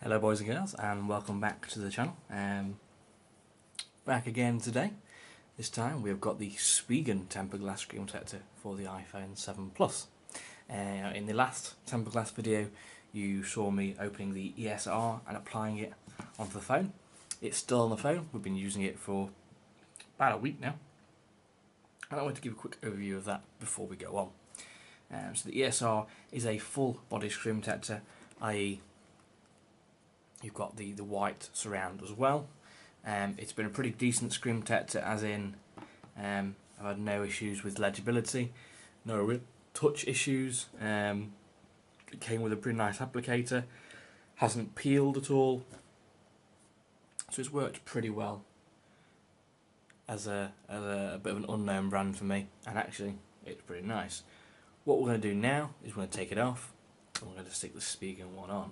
Hello boys and girls, and welcome back to the channel. Back again today. This time we've got the Spigen tempered glass screen protector for the iPhone 7 Plus. In the last tempered glass video you saw me opening the ESR and applying it onto the phone. It's still on the phone. We've been using it for about a week now, and I want to give a quick overview of that before we go on. So the ESR is a full body screen protector, i.e. you've got the white surround as well. It's been a pretty decent screen protector, as in I've had no issues with legibility, no real touch issues. It came with a pretty nice applicator, hasn't peeled at all, so it's worked pretty well as a bit of an unknown brand for me, and actually it's pretty nice. What we're going to do now is we're going to take it off and we're going to stick the Spigen one on.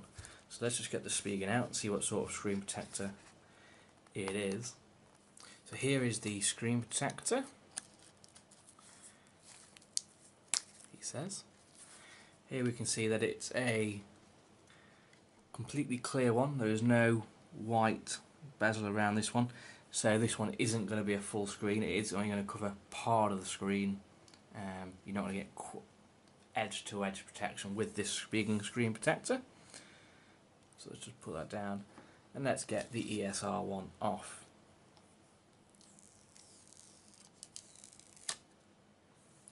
So let's just get the Spigen out and see what sort of screen protector it is. So here is the screen protector, he says. Here we can see that it's a completely clear one. There is no white bezel around this one. So this one isn't going to be a full screen. It is only going to cover part of the screen. You're not going to get edge-to-edge protection with this Spigen screen protector. So let's just put that down and let's get the ESR one off.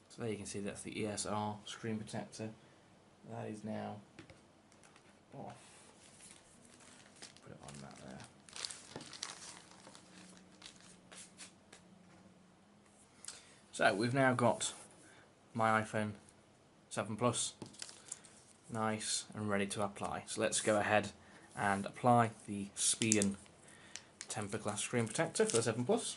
So there you can see that's the ESR screen protector. That is now off. Put it on that there. So we've now got my iPhone 7 Plus nice and ready to apply. So let's go ahead and apply the Spigen tempered glass screen protector for the 7 Plus.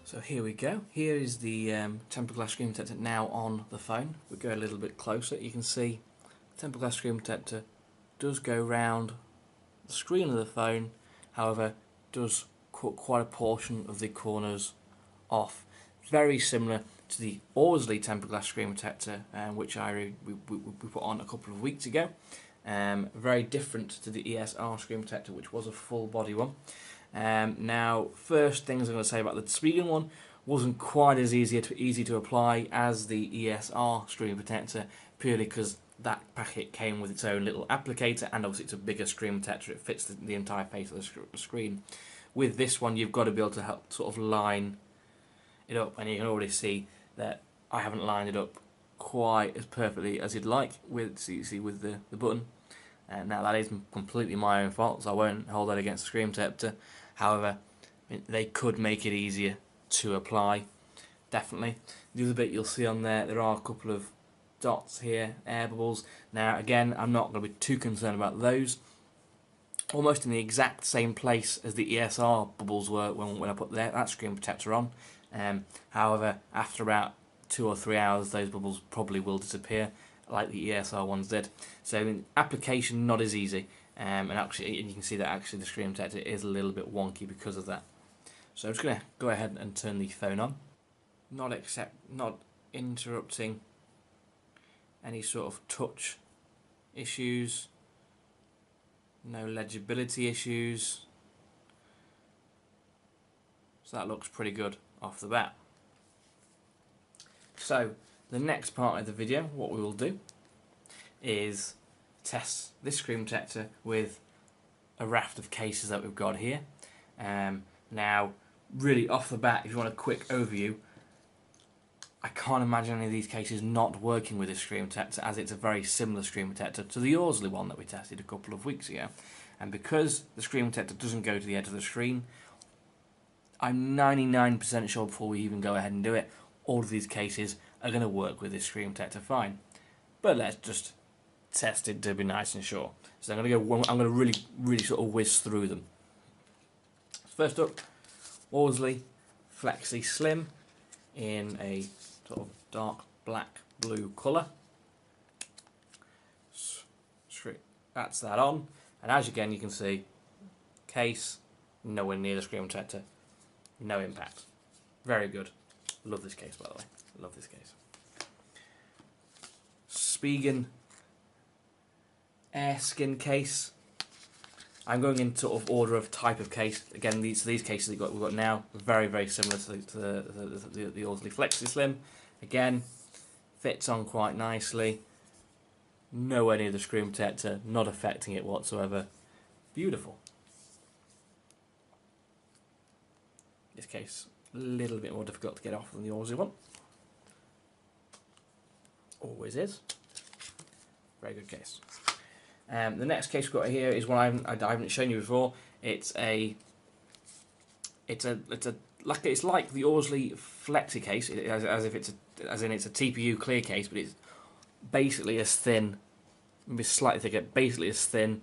So here we go. Here is the tempered glass screen protector now on the phone. We go a little bit closer. You can see the tempered glass screen protector does go round the screen of the phone, however does cut quite a portion of the corners off. Very similar to the Orzly tempered glass screen protector, which we put on a couple of weeks ago. Very different to the ESR screen protector, which was a full body one. Now, first things I'm going to say about the Spigen one, wasn't quite as easy to apply as the ESR screen protector, purely because that packet came with its own little applicator, and obviously it's a bigger screen protector. It fits the entire face of the screen. With this one, you've got to be able to help sort of line it up, and you can already see that I haven't lined it up quite as perfectly as you'd like with, so you see, with the button. Now that is completely my own fault, so I won't hold that against the screen protector. However, they could make it easier to apply, definitely. The other bit you'll see on there are a couple of dots here, air bubbles. Now again, I'm not going to be too concerned about those. Almost in the exact same place as the ESR bubbles were when I put that screen protector on. However, after about 2 or 3 hours, those bubbles probably will disappear, like the ESR ones did. So I mean, application not as easy, and you can see that actually the screen protector is a little bit wonky because of that. So I'm just going to go ahead and turn the phone on, not interrupting any sort of touch issues, no legibility issues. So that looks pretty good off the bat. So the next part of the video, what we will do is test this screen protector with a raft of cases that we've got here. Now, really off the bat, if you want a quick overview, I can't imagine any of these cases not working with this screen protector, as it's a very similar screen protector to the Osley one that we tested a couple of weeks ago. And because the screen protector doesn't go to the edge of the screen, I'm 99% sure before we even go ahead and do it, all of these cases are going to work with this screen protector fine. But let's just test it to be nice and sure. So I'm going to really sort of whiz through them. First up, Orzly Flexi Slim in a sort of dark black blue colour. That's that on, and as again you can see, case nowhere near the screen protector, no impact. Very good. Love this case, by the way. Love this case. Spigen air skin case. I'm going in sort of order of type of case. Again, these cases we've got now very similar to the Osley Flexi Slim. Again, fits on quite nicely. Nowhere near the screen protector, not affecting it whatsoever. Beautiful. This case a little bit more difficult to get off than the Aussie one. Always is. Very good case. The next case we've got here is one I haven't shown you before. It's like the Orzly Flexi case, as in it's a TPU clear case, but it's basically as thin, maybe slightly thicker, basically as thin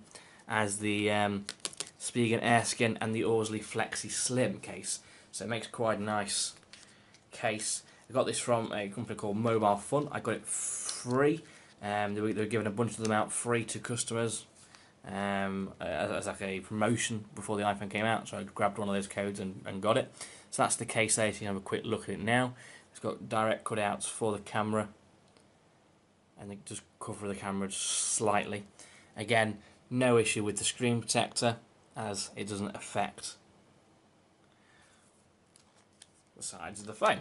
as the Spigen Airskin and the Orzly Flexi Slim case. So it makes quite a nice case. I got this from a company called Mobile Fun. I got it free. They were giving a bunch of them out free to customers as like a promotion before the iPhone came out. So I grabbed one of those codes and got it. So that's the case there. So you can have a quick look at it now. It's got direct cutouts for the camera, and they just cover the camera just slightly. Again, no issue with the screen protector, as it doesn't affect the sides of the phone.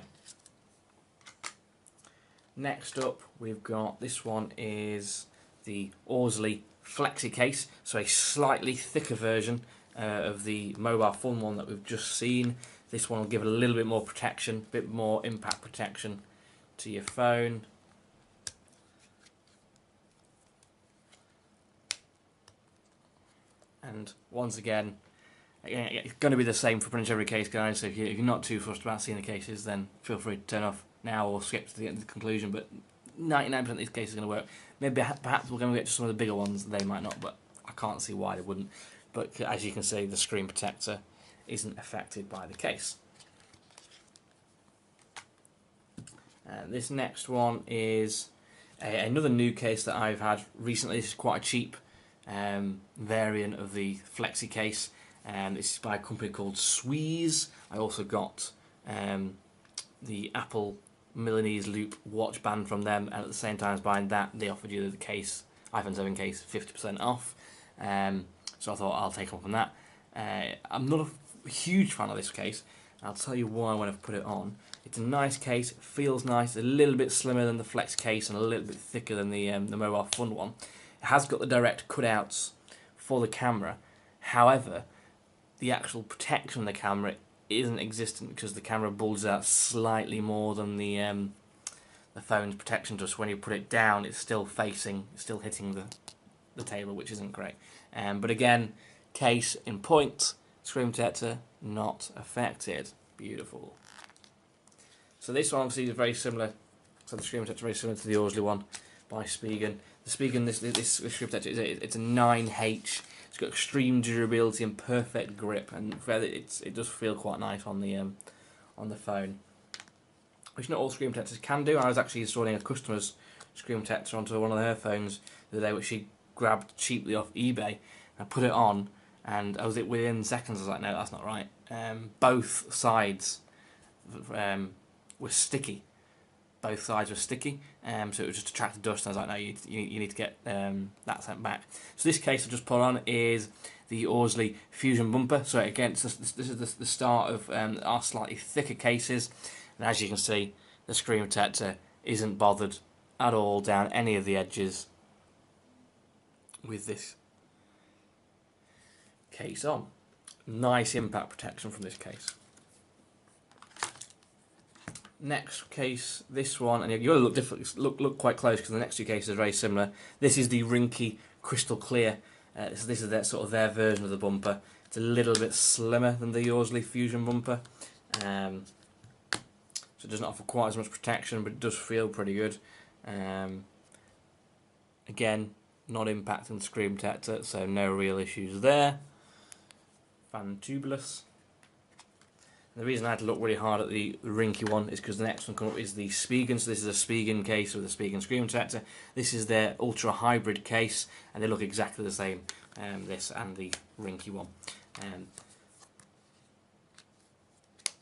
Next up, we've got, this one is the Orzly Flexi case, so a slightly thicker version of the Mobile Fun one that we've just seen. This one will give it a little bit more protection, a bit more impact protection to your phone. And once again, it's going to be the same for pretty much every case, guys, so if you're not too fussed about seeing the cases, then feel free to turn off now or skip to the end of the conclusion, but 99% of these cases are going to work. Maybe perhaps we're going to get to some of the bigger ones, they might not, but I can't see why they wouldn't. But as you can see, the screen protector isn't affected by the case. This next one is another new case that I've had recently. This is quite a cheap variant of the Flexi case. This is by a company called Squeeze. I also got the Apple Milanese Loop watch band from them, and at the same time as buying that, they offered you the case, iPhone 7 case, 50% off. So I thought I'll take one from that. I'm not a huge fan of this case. I'll tell you why when I've put it on. It's a nice case, it feels nice, a little bit slimmer than the Flex case and a little bit thicker than the Mobile Fun one. It has got the direct cutouts for the camera. However, the actual protection of the camera isn't existent because the camera bulges out slightly more than the phone's protection does. When you put it down, it's still hitting the table, which isn't great. But again, case in point, screen protector not affected. Beautiful. So this one obviously is very similar. So the screen protector is very similar to the Orzly one by Spigen. The Spigen, this screen protector it's a 9H. It's got extreme durability and perfect grip, and it does feel quite nice on the phone, which not all screen protectors can do. I was actually installing a customer's screen protector onto one of their phones the other day, which she grabbed cheaply off eBay. I put it on, and within seconds I was like, no, that's not right. Both sides were sticky. Both sides were sticky, so it would just attract the dust. And I was like, no, you need to get that sent back. So this case I just put on is the Orzly Fusion bumper. So again, this is the start of our slightly thicker cases, and as you can see, the screen protector isn't bothered at all down any of the edges with this case on. Nice impact protection from this case. Next case, this one, and you've got to look different, look quite close because the next two cases are very similar. This is the Ringke Crystal Clear. This is their version of the bumper. It's a little bit slimmer than the Orzly Fusion bumper. So it doesn't offer quite as much protection, but it does feel pretty good. Again, not impacting the screen protector, so no real issues there. Fantubulous. The reason I had to look really hard at the Ringke one is because the next one coming up is the Spigen. So this is a Spigen case with a Spigen screen protector. This is their ultra hybrid case, and they look exactly the same. This and the Ringke one.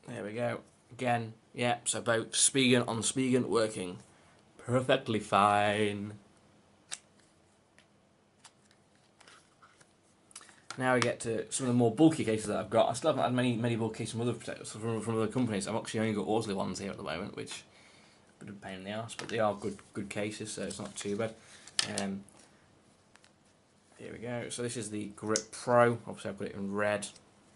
There we go. Again, yeah. So both Spigen on Spigen working perfectly fine. Now we get to some of the more bulky cases that I've got. I still haven't had many bulky cases from other protectors, from other companies. I've actually only got Orzly ones here at the moment, which is a bit of a pain in the arse, but they are good cases, so it's not too bad. Here we go. So this is the Grip Pro. Obviously, I've got it in red.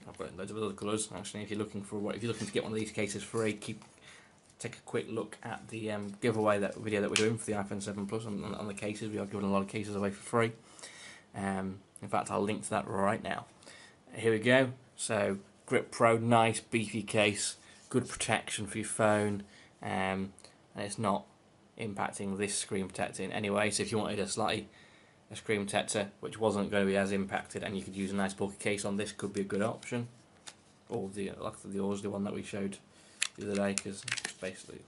I've got it in loads of other colours. Actually, if you're looking to get one of these cases free, take a quick look at the giveaway video that we're doing for the iPhone 7 Plus on the cases. We are giving a lot of cases away for free. In fact, I'll link to that right now. Here we go. So, Grip Pro, nice beefy case, good protection for your phone, and it's not impacting this screen protector in any way. So, if you wanted a screen protector which wasn't going to be as impacted, and you could use a nice bulky case on this, could be a good option. Or the Osley one that we showed the other day, because realistically,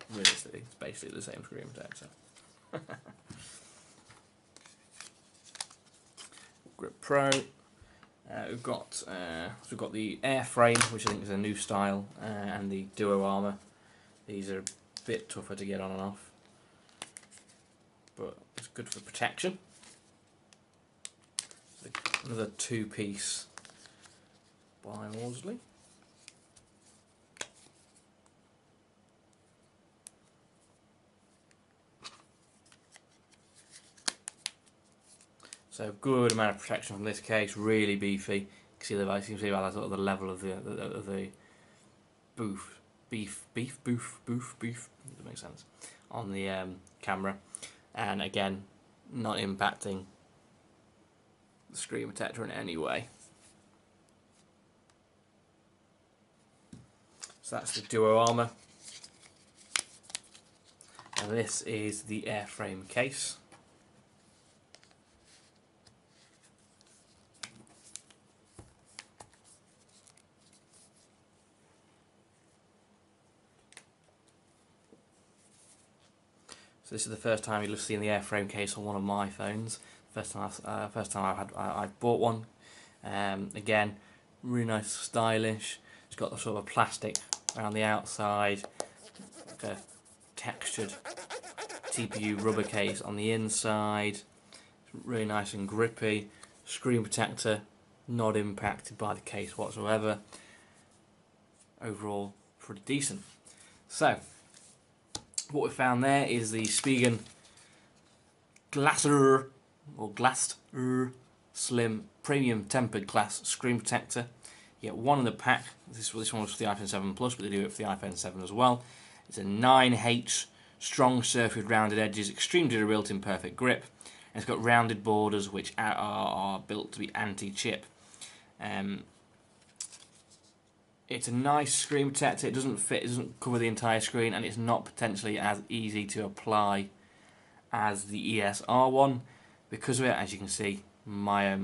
it's basically the same screen protector. Grip Pro. We've got the airframe, which I think is a new style, and the Duo Armour. These are a bit tougher to get on and off, but it's good for protection. So another two-piece by Orzly. So good amount of protection from this case, really beefy. You can see you can see by the sort of the level of the beef. That makes sense on the camera, and again, not impacting the screen protector in any way. So that's the Duo Armour, and this is the airframe case. So this is the first time you'll have seen the airframe case on one of my phones. First time I've bought one. Again, really nice, stylish. It's got the sort of plastic around the outside, like a textured TPU rubber case on the inside. It's really nice and grippy. Screen protector, not impacted by the case whatsoever. Overall, pretty decent. So, what we found there is the Spigen Glaster or Glast Slim Premium Tempered Glass Screen Protector. You get one in the pack. This one was for the iPhone 7 Plus, but they do it for the iPhone 7 as well. It's a 9H strong surface with rounded edges, extreme durability and perfect grip. And it's got rounded borders which are built to be anti-chip. It's a nice screen protector. It doesn't cover the entire screen, and it's not potentially as easy to apply as the ESR one. Because of it, as you can see, my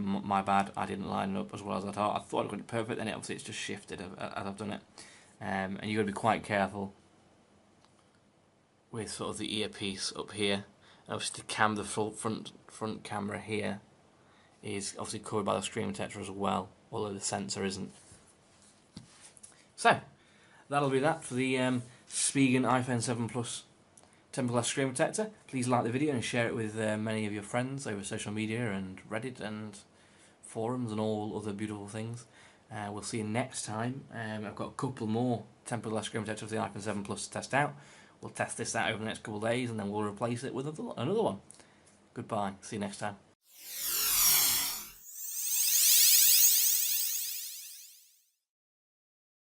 bad, I didn't line it up as well as I thought. I thought I got it perfect, and obviously it's just shifted as I've done it. And you've got to be quite careful with sort of the earpiece up here. And obviously the front camera here is obviously covered by the screen protector as well, although the sensor isn't. So, that'll be that for the Spigen iPhone 7 Plus tempered glass screen protector. Please like the video and share it with many of your friends over social media and Reddit and forums and all other beautiful things. We'll see you next time. I've got a couple more tempered glass screen protectors for the iPhone 7 Plus to test out. We'll test this out over the next couple of days, and then we'll replace it with another one. Goodbye. See you next time.